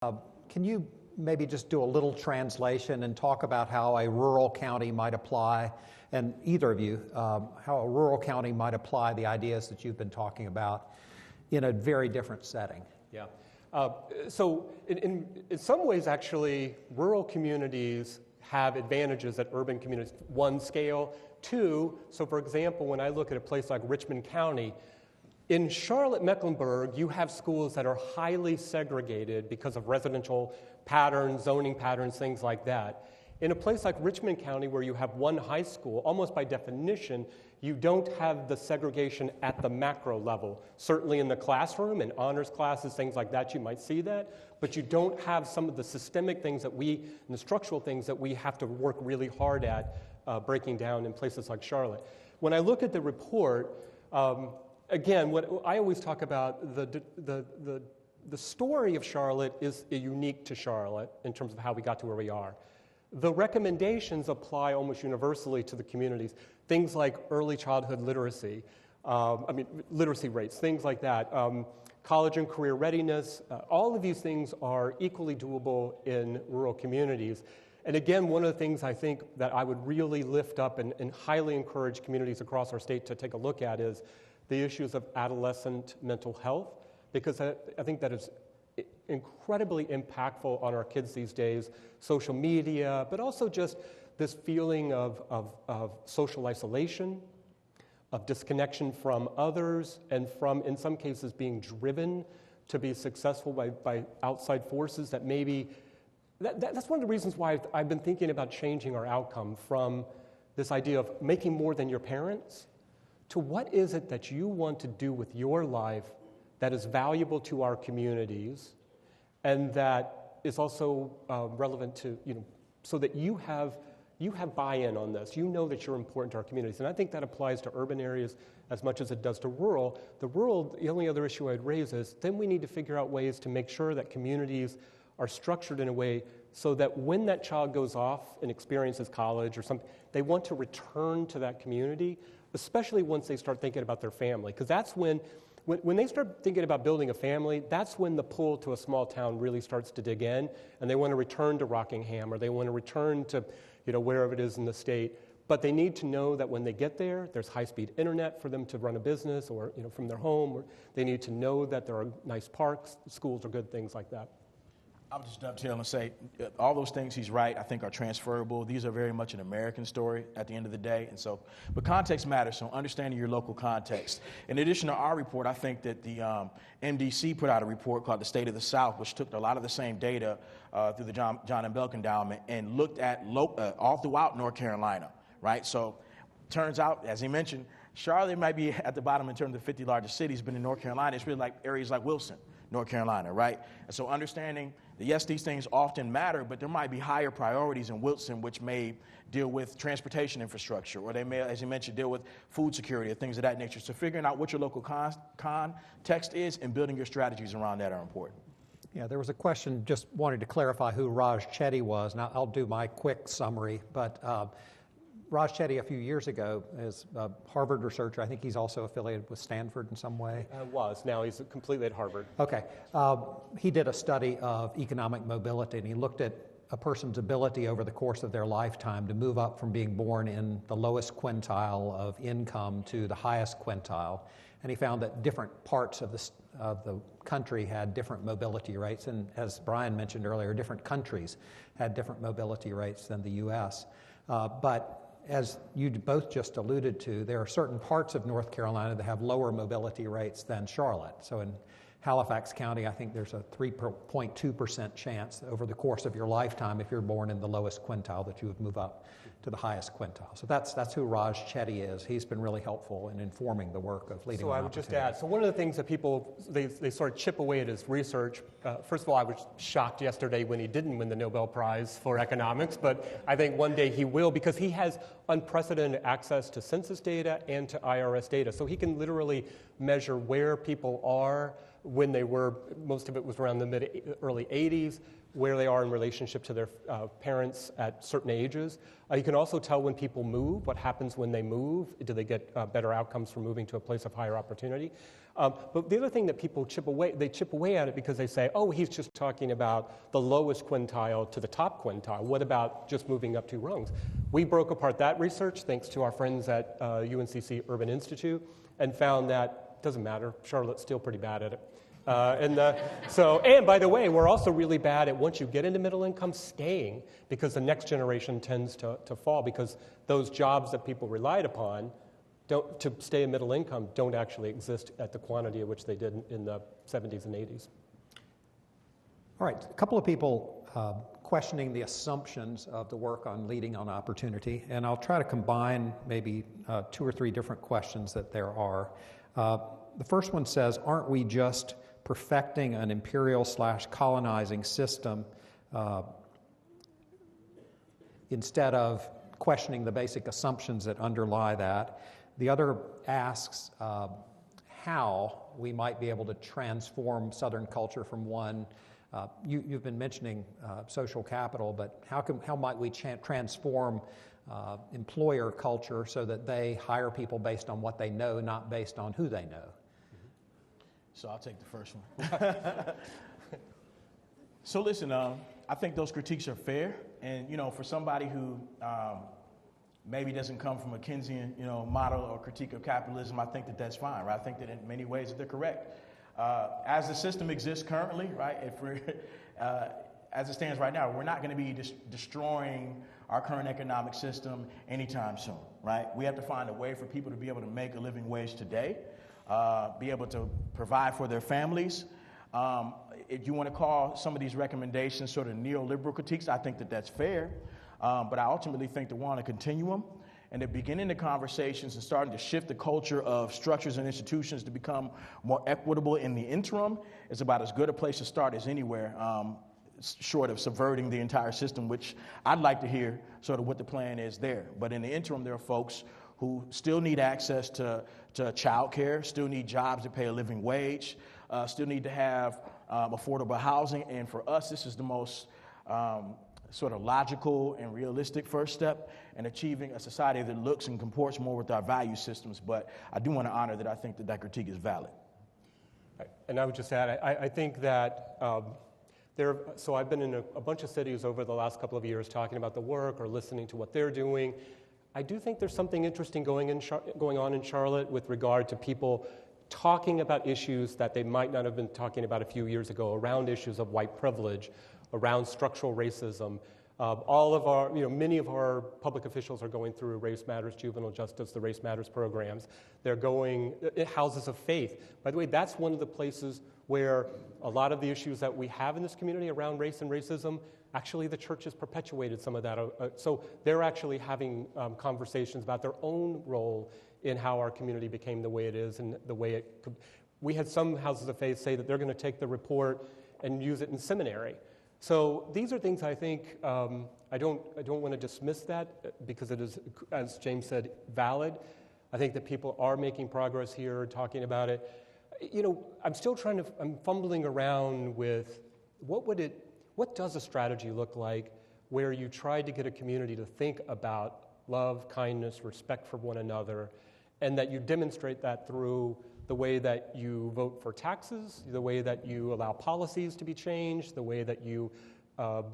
Can you maybe just do a little translation and talk about how a rural county might apply, and either of you, how a rural county might apply the ideas that you've been talking about in a very different setting? Yeah. So in some ways, actually, rural communities have advantages that urban communities. One, scale. Two, so for example, when I look at a place like Richmond County, in Charlotte-Mecklenburg, you have schools that are highly segregated because of residential patterns, zoning patterns, things like that. In a place like Richmond County, where you have one high school, almost by definition, you don't have the segregation at the macro level. Certainly in the classroom, in honors classes, things like that, you might see that, but you don't have some of the systemic things that and the structural things that we have to work really hard at breaking down in places like Charlotte. When I look at the report, again, what I always talk about, the story of Charlotte is unique to Charlotte in terms of how we got to where we are. The recommendations apply almost universally to the communities. Things like early childhood literacy, literacy rates, things like that, college and career readiness, all of these things are equally doable in rural communities. And again, one of the things I think that I would really lift up and highly encourage communities across our state to take a look at is the issues of adolescent mental health, because I think that is incredibly impactful on our kids these days. Social media, but also just this feeling of social isolation, of disconnection from others, and from, in some cases, being driven to be successful by outside forces that maybe... That's one of the reasons why I've been thinking about changing our outcome from this idea of making more than your parents to what is it that you want to do with your life that is valuable to our communities and that is also relevant to, so that you have buy-in on this. You know that you're important to our communities. And I think that applies to urban areas as much as it does to rural. The only other issue I'd raise is then we need to figure out ways to make sure that communities are structured in a way so that when that child goes off and experiences college or something, they want to return to that community, especially once they start thinking about their family. Because that's when they start thinking about building a family, that's when the pull to a small town really starts to dig in, and they want to return to Rockingham, or they want to return to wherever it is in the state. But they need to know that when they get there, there's high-speed internet for them to run a business or from their home. Or they need to know that there are nice parks, schools are good, things like that. I'll just dovetail and say all those things he's right, I think, are transferable. These are very much an American story at the end of the day. And so, but context matters, so understanding your local context. In addition to our report, I think that the MDC put out a report called The State of the South, which took a lot of the same data through the John and Belk Endowment and looked at all throughout North Carolina, right? So turns out, as he mentioned, Charlotte might be at the bottom in terms of the 50 largest cities, but in North Carolina, it's really like areas like Wilson, North Carolina, right? And so understanding that, yes, these things often matter, but there might be higher priorities in Wilson, which may deal with transportation infrastructure, or they may, as you mentioned, deal with food security or things of that nature. So figuring out what your local context is and building your strategies around that are important. Yeah, there was a question, just wanted to clarify who Raj Chetty was. Now, I'll do my quick summary, but Raj Chetty, a few years ago, is a Harvard researcher. I think he's also affiliated with Stanford in some way. Now he's completely at Harvard. Okay. He did a study of economic mobility, and he looked at a person's ability over the course of their lifetime to move up from being born in the lowest quintile of income to the highest quintile. And he found that different parts of the country had different mobility rates. And as Brian mentioned earlier, different countries had different mobility rates than the U.S. But as you both just alluded to, there are certain parts of North Carolina that have lower mobility rates than Charlotte. So in Halifax County, I think there's a 3.2% chance over the course of your lifetime, if you're born in the lowest quintile, that you would move up to the highest quintile. So that's who Raj Chetty is. He's been really helpful in informing the work of Leading So I would just add, so one of the things that people, they sort of chip away at his research. First of all, I was shocked yesterday when he didn't win the Nobel Prize for economics, but I think one day he will, because he has unprecedented access to census data and to IRS data. So he can literally measure where people are when they were, most of it was around the early 80s, where they are in relationship to their parents at certain ages. You can also tell when people move, what happens when they move. Do they get better outcomes from moving to a place of higher opportunity? But the other thing that people chip away at it because they say, oh, he's just talking about the lowest quintile to the top quintile. What about just moving up 2 rungs? We broke apart that research thanks to our friends at UNCC Urban Institute and found that it doesn't matter. Charlotte's still pretty bad at it. And by the way, we're also really bad at once you get into middle income, staying, because the next generation tends to fall because those jobs that people relied upon to stay in middle income don't actually exist at the quantity at which they did in the 70s and 80s. All right, a couple of people questioning the assumptions of the work on leading on opportunity, and I'll try to combine maybe 2 or 3 different questions that there are. The first one says, aren't we just perfecting an imperial/colonizing system instead of questioning the basic assumptions that underlie that? The other asks how we might be able to transform Southern culture from one. You've been mentioning social capital, but how might we transform employer culture so that they hire people based on what they know, not based on who they know? So I'll take the first one. So listen, I think those critiques are fair, and for somebody who maybe doesn't come from a Keynesian model or critique of capitalism, I think that that's fine, right? I think that in many ways that they're correct. As the system exists currently, right? If we're as it stands right now, we're not going to be destroying our current economic system anytime soon, right? We have to find a way for people to be able to make a living wage today, be able to provide for their families. If you want to call some of these recommendations sort of neoliberal critiques, I think that that's fair. But I ultimately think that we're on a continuum, and that beginning the conversations and starting to shift the culture of structures and institutions to become more equitable in the interim is about as good a place to start as anywhere, short of subverting the entire system, which I'd like to hear sort of what the plan is there. But in the interim, there are folks who still need access to child care, still need jobs that pay a living wage, still need to have affordable housing. And for us, this is the most sort of logical and realistic first step in achieving a society that looks and comports more with our value systems. But I do want to honor that I think that that critique is valid. And I would just add, I think that so I've been in a bunch of cities over the last couple of years talking about the work or listening to what they're doing. I do think there's something interesting going on in Charlotte with regard to people talking about issues that they might not have been talking about a few years ago, around issues of white privilege, around structural racism. Many of our public officials are going through Race Matters Juvenile Justice, the Race Matters programs. They're going houses of faith. By the way, that's one of the places where a lot of the issues that we have in this community around race and racism, actually the church has perpetuated some of that. So they're actually having conversations about their own role in how our community became the way it is and the way it could. We had some houses of faith say that they're going to take the report and use it in seminary. So these are things I think, I don't want to dismiss that because it is, as James said, valid. I think that people are making progress here, talking about it. I'm fumbling around with what does a strategy look like where you try to get a community to think about love, kindness, respect for one another, and that you demonstrate that through the way that you vote for taxes, the way that you allow policies to be changed, the way that you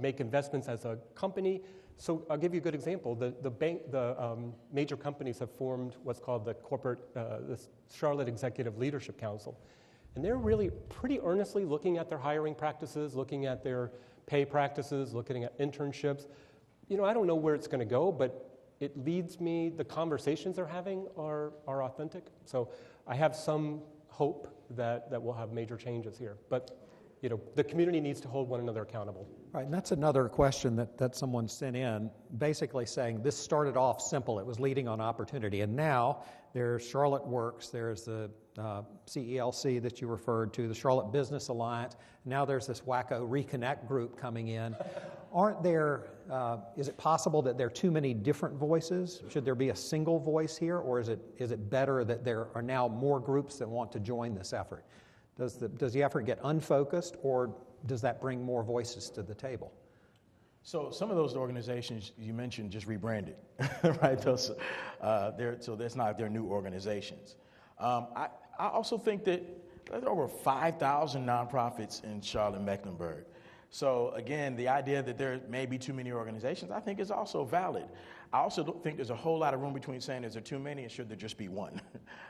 make investments as a company. So I'll give you a good example. The major companies have formed what's called the Charlotte Executive Leadership Council. And they're really pretty earnestly looking at their hiring practices, looking at their pay practices, looking at internships. I don't know where it's going to go, but it leads me, the conversations they're having are authentic. So I have some hope that we'll have major changes here. But the community needs to hold one another accountable. Right, and that's another question that someone sent in, basically saying this started off simple. It was leading on opportunity. And now there's Charlotte Works, there's the CELC that you referred to, the Charlotte Business Alliance. Now there's this wacko Reconnect group coming in. Aren't there, is it possible that there are too many different voices? Should there be a single voice here, or is it better that there are now more groups that want to join this effort? Does the effort get unfocused, or does that bring more voices to the table? So some of those organizations you mentioned just rebranded, right? So that's not their new organizations. I also think that there are over 5,000 nonprofits in Charlotte-Mecklenburg. So again, the idea that there may be too many organizations, I think is also valid. I also don't think there's a whole lot of room between saying is there too many and should there just be one,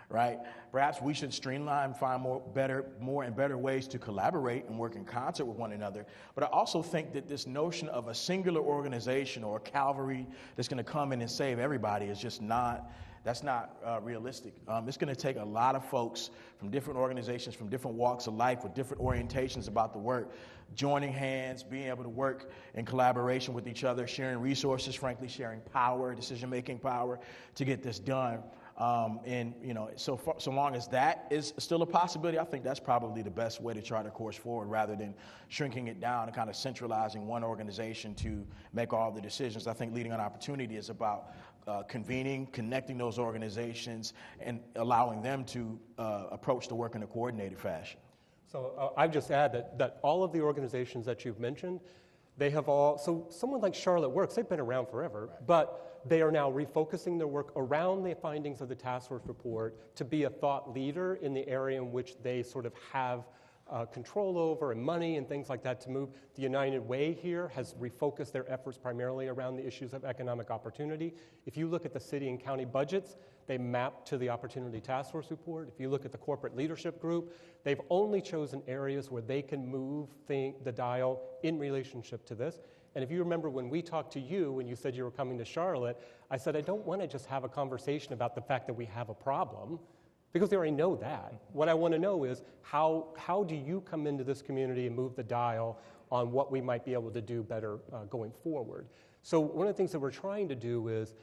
right? Perhaps we should streamline, find more and better ways to collaborate and work in concert with one another. But I also think that this notion of a singular organization or a cavalry that's going to come in and save everybody is just not. That's not realistic. It's going to take a lot of folks from different organizations, from different walks of life, with different orientations about the work, joining hands, being able to work in collaboration with each other, sharing resources, frankly, sharing power, decision-making power to get this done. So long as that is still a possibility, I think that's probably the best way to chart a course forward rather than shrinking it down and kind of centralizing one organization to make all the decisions. I think Leading on Opportunity is about convening, connecting those organizations, and allowing them to approach the work in a coordinated fashion. So I'd just add that all of the organizations that you've mentioned, they have all, so someone like Charlotte Works, they've been around forever, right, but they are now refocusing their work around the findings of the task force report to be a thought leader in the area in which they sort of have control over and money and things like that to move. The United Way here has refocused their efforts primarily around the issues of economic opportunity. If you look at the city and county budgets, they map to the Opportunity Task Force report. If you look at the corporate leadership group, they've only chosen areas where they can move the dial in relationship to this. And if you remember when we talked to you, when you said you were coming to Charlotte, I said, I don't want to just have a conversation about the fact that we have a problem, because they already know that. What I want to know is how do you come into this community and move the dial on what we might be able to do better going forward. So one of the things that we're trying to do is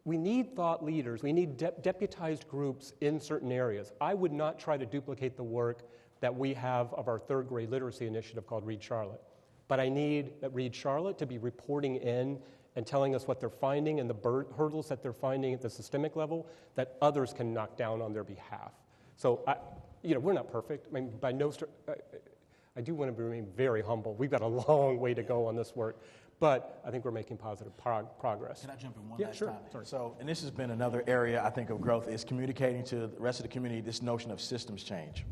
we need thought leaders, we need deputized groups in certain areas. I would not try to duplicate the work that we have of our third grade literacy initiative called Read Charlotte. But I need Read Charlotte to be reporting in and telling us what they're finding and the hurdles that they're finding at the systemic level that others can knock down on their behalf. So, we're not perfect. I mean, by no stretch, I do want to remain very humble. We've got a long way to go on this work, but I think we're making positive progress. Can I jump in one last last sure. time? Sorry. So, and this has been another area, I think, of growth, is communicating to the rest of the community this notion of systems change.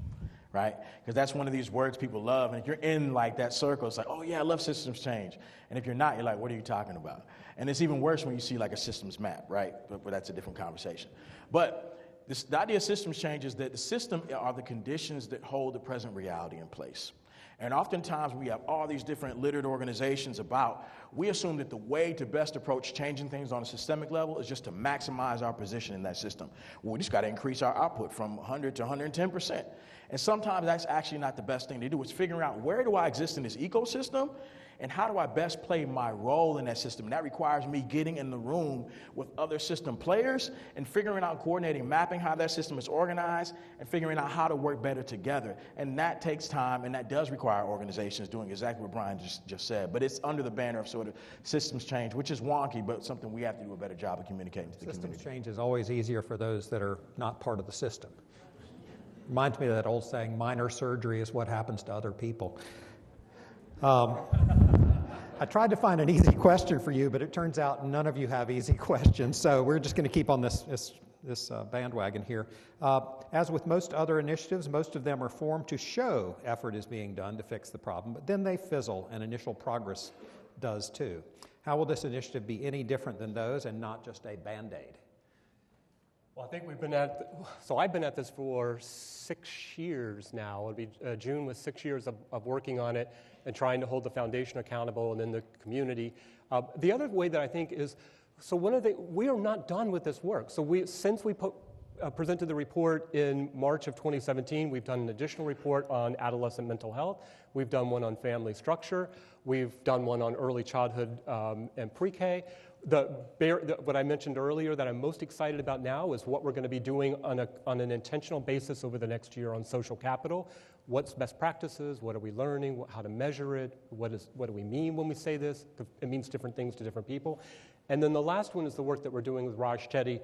Right? Because that's one of these words people love. And if you're in like that circle, it's like, oh yeah, I love systems change. And if you're not, you're like, what are you talking about? And it's even worse when you see like a systems map, right? But that's a different conversation. But the idea of systems change is that the system are the conditions that hold the present reality in place. And oftentimes we have all these different littered organizations about, we assume that the way to best approach changing things on a systemic level is just to maximize our position in that system. Well, we just got to increase our output from 100 to 110%. And sometimes that's actually not the best thing to do. It's figuring out, where do I exist in this ecosystem and how do I best play my role in that system? And that requires me getting in the room with other system players and figuring out, coordinating, mapping how that system is organized and figuring out how to work better together. And that takes time, and that does require organizations doing exactly what Brian just said. But it's under the banner of sort of systems change, which is wonky, but something we have to do a better job of communicating to the community. Systems change is always easier for those that are not part of the system. Reminds me of that old saying, minor surgery is what happens to other people. I tried to find an easy question for you, but it turns out none of you have easy questions, so we're just going to keep on this bandwagon here. As with most other initiatives, most of them are formed to show effort is being done to fix the problem, but then they fizzle, and initial progress does too. How will this initiative be any different than those and not just a Band-Aid? Well, I think I've been at this for 6 years now. It'll be June was 6 years of working on it and trying to hold the foundation accountable and then the community. The other way that I think is, we are not done with this work. So since we presented the report in March of 2017, we've done an additional report on adolescent mental health. We've done one on family structure. We've done one on early childhood and pre-K. What I mentioned earlier that I'm most excited about now is what we're going to be doing on an intentional basis over the next year on social capital. What's best practices? What are we learning? How to measure it? What do we mean when we say this? It means different things to different people. And then the last one is the work that we're doing with Raj Chetty.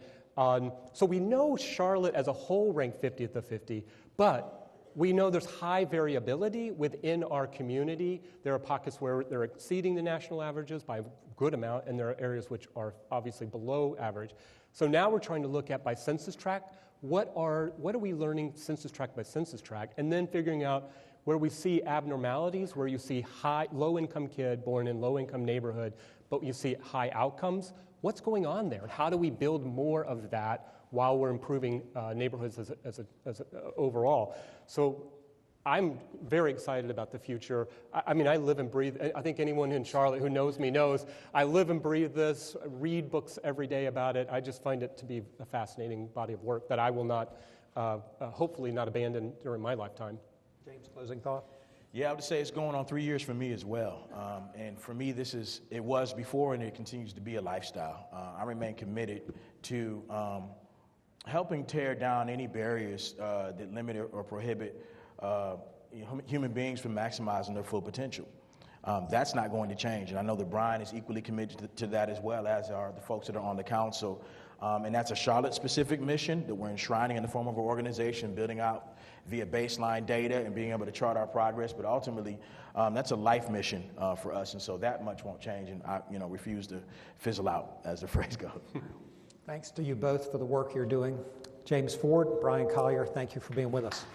So we know Charlotte as a whole ranked 50th of 50, but We know there's high variability within our community. There are pockets where they're exceeding the national averages by a good amount, and there are areas which are obviously below average. So now we're trying to look at by census tract, what are we learning census tract by census tract, and then figuring out where we see abnormalities, where you see low-income kid born in low-income neighborhood, but you see high outcomes. What's going on there? How do we build more of that while we're improving neighborhoods as overall? So I'm very excited about the future. I mean, I live and breathe. I think anyone in Charlotte who knows me knows I live and breathe this, read books every day about it. I just find it to be a fascinating body of work that I will not, hopefully not abandon during my lifetime. James, closing thought? Yeah, I would say it's going on 3 years for me as well. And for me, it was before and it continues to be a lifestyle. I remain committed to helping tear down any barriers that limit or prohibit human beings from maximizing their full potential. That's not going to change. And I know that Brian is equally committed to that, as well as are the folks that are on the council. And that's a Charlotte-specific mission that we're enshrining in the form of an organization, building out via baseline data and being able to chart our progress. But ultimately, that's a life mission for us. And so that much won't change. And I refuse to fizzle out, as the phrase goes. Thanks to you both for the work you're doing. James Ford, Brian Collier, thank you for being with us.